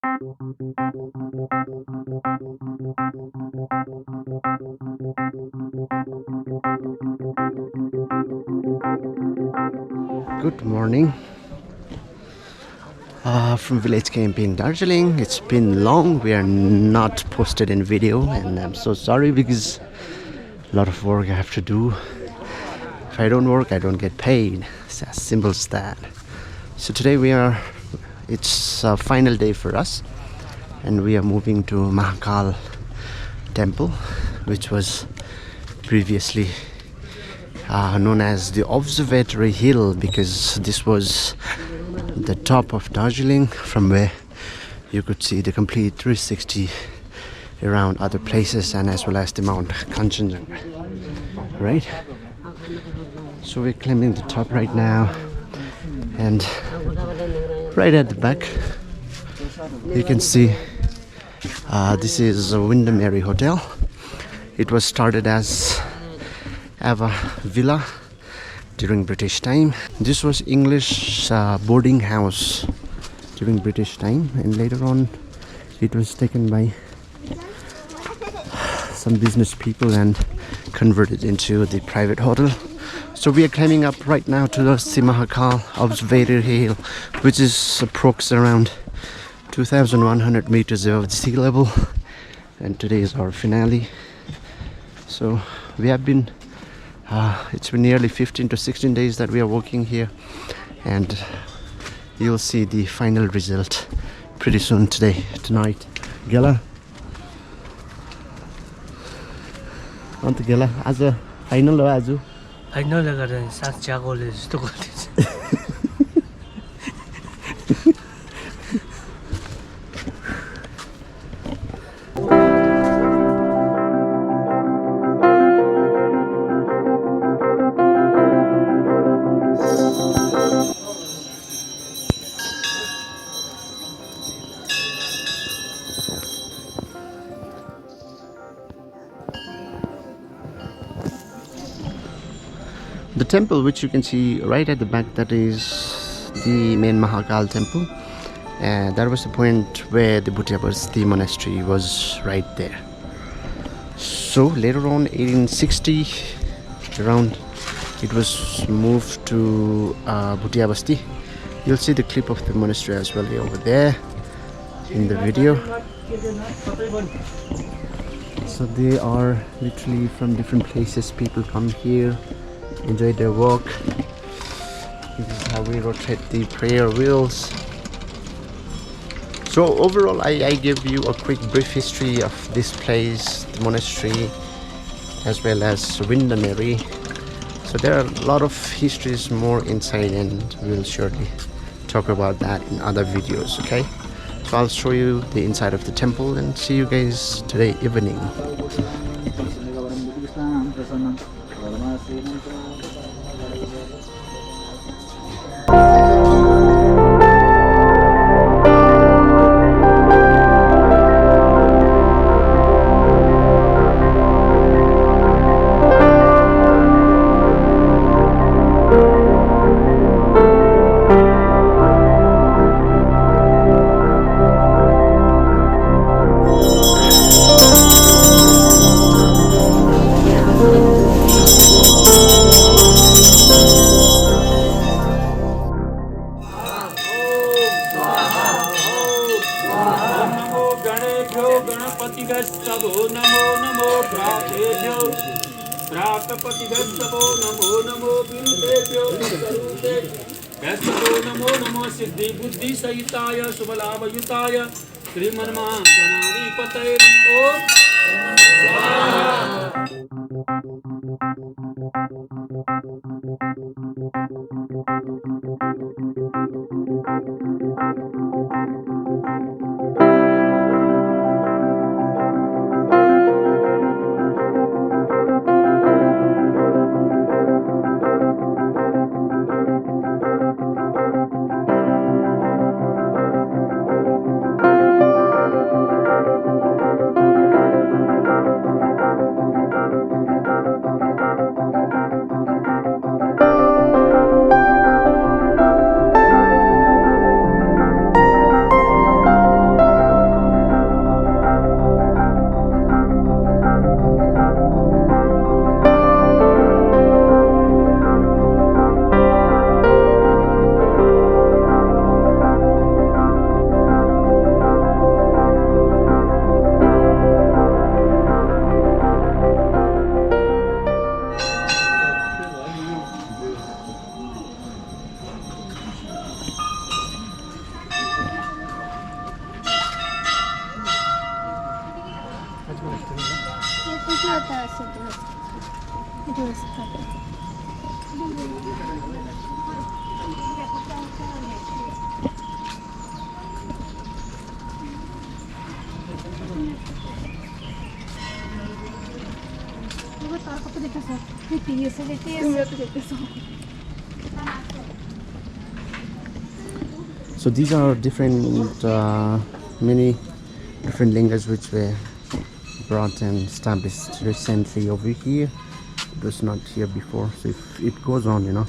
Good morning from village camp in Darjeeling. It's been long. We are not posted in video, and I'm so sorry because a lot of work I have to do. If I don't work, I don't get paid. It's as simple as that. So today it's a final day for us, and we are moving to Mahakal temple, which was previously known as the Observatory hill, because this was the top of Darjeeling from where you could see the complete 360 around other places, and as well as the Mount Kanchenjunga, right? So we're climbing the top right now, and right at the back you can see this is a Windermere Hotel. It was started as a villa during British time. This was English boarding house during British time, and later on it was taken by some business people and converted into the private hotel. So we are climbing up right now to the Mahakal Observatory hill, which is approx around 2,100 meters above the sea level, and today is our finale. So we have been it's been nearly 15 to 16 days that we are working here, and you'll see the final result pretty soon tonight. Gela अन्त गेला आज final हो आज final गरेर सास ज्याकोले जस्तो गर्दैछ The temple, which you can see right at the back, that is the main Mahakal temple, and that was the point where the Buddhism monastery was right there. So later on, 1860 around, it was moved to Buddhism. You'll see the clip of the monastery as well over there in the video. So they are literally from different places. People come here, enjoy their walk. This is how we rotate the prayer wheels. So overall, I gave you a quick brief history of this place, the monastery, as well as Windermere. So there are a lot of histories more inside, and we'll surely talk about that in other videos, okay? So I'll show you the inside of the temple, and see you guys today evening. Namo Namo सिद्धि बुद्धि सहिताय शुभलाभयुताय श्रीमन्महागणाधिपतये नमो So these are different, many different lingas which were brought and established recently over here. It was not here before, so if it goes on, you know,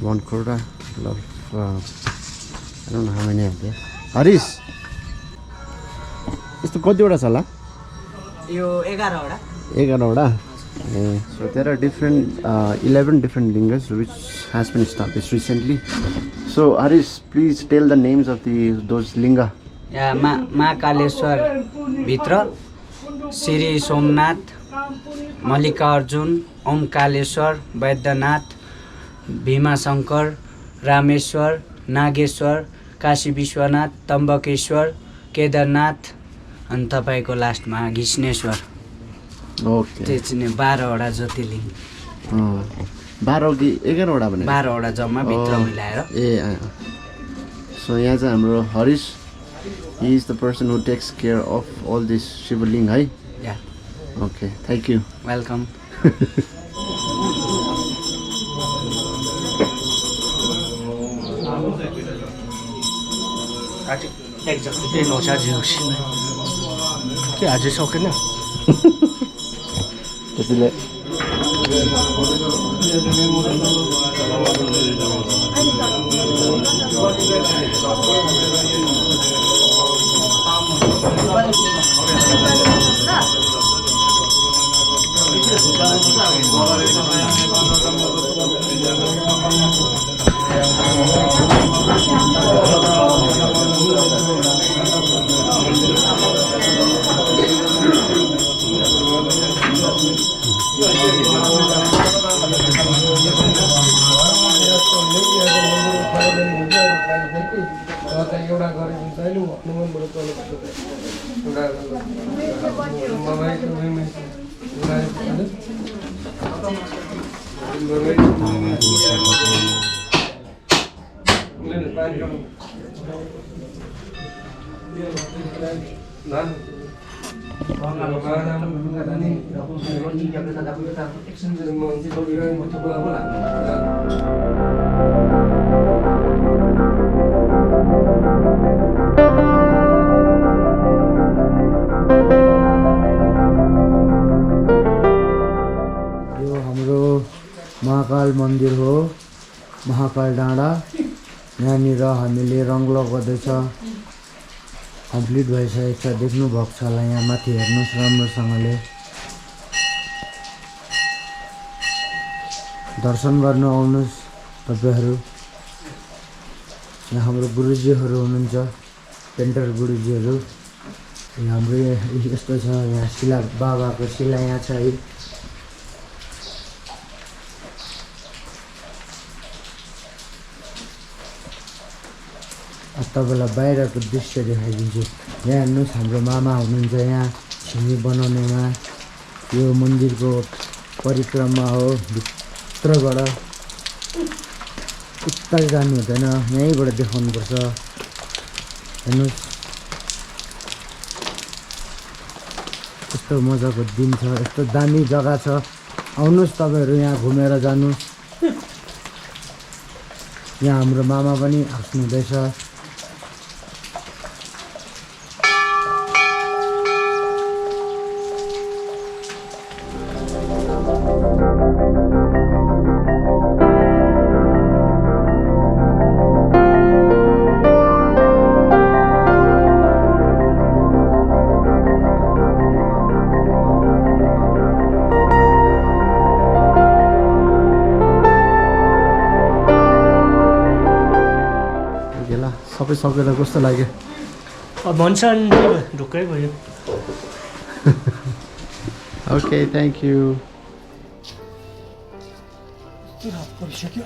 one quarter, a lot of, I don't know how many are there. Haris, यस्तो कतिवटा छ होला? यो 11 वटा 11 वटा. So there are different 11 different lingas which has been established recently. So Haris, please tell the names of those linga. यहाँ महाकालेश्वर भित्र श्री सोमनाथ, मल्लिकार्जुन, ओमकालेश्वर, वैद्यनाथ, भीमाशंकर, रामेश्वर, नागेश्वर, काशी विश्वनाथ, त्र्यम्बकेश्वर, केदारनाथ अनि तपाईको लास्टमा घिस्नेश्वर. Okay. त्यो चाहिँ 12 वटा ज्योतिर्लिङ्ग. 12 कि 11 वटा भने 12 वटा जम्मा भित्र मिलाएर. So यहाँ चाहिँ हाम्रो Harish, he is the person who takes care of all this शिवलिङ्ग है. Yeah. Okay, thank you. Welcome. के आज सकेन? त्यसैले यो हाम्रो महाकाल मन्दिर हो, महाकाल डाँडा. यहाँनिर हामीले रङ लगाउँदैछ, कम्प्लिट भइसकेको छ. देख्नु भएको छ होला, यहाँ माथि हेर्नुहोस् राम्रोसँगले. दर्शन गर्न आउनुहोस् तपाईहरु. यहाँ हाम्रो गुरुजीहरू हुनुहुन्छ, पेन्टर गुरुजीहरू. यहाँ हाम्रो यस्तो छ, यहाँ शिला, बाबाको शिला यहाँ छ है. तपाईलाई बाहिरको दृश्य देखाइदिन्छु. यहाँ हेर्नुहोस्, हाम्रो मामा हुनुहुन्छ यहाँ छिमी बनाउनेमा. यो मन्दिरको परिक्रमा हो. भित्रबाट उता जानु हुँदैन, यहीँबाट देखाउनुपर्छ. हेर्नुहोस् यस्तो मजाको दिन छ, यस्तो दामी जग्गा छ. आउनुहोस् तपाईहरु, यहाँ घुमेर जानुहोस्. यहाँ हाम्रो मामा पनि हाँस्नुहुँदैछ. सबै सकेर कस्तो लाग्यो? भन्छन् ढुक्कै भयो. Okay, thank you. पुरा परिसक्यो.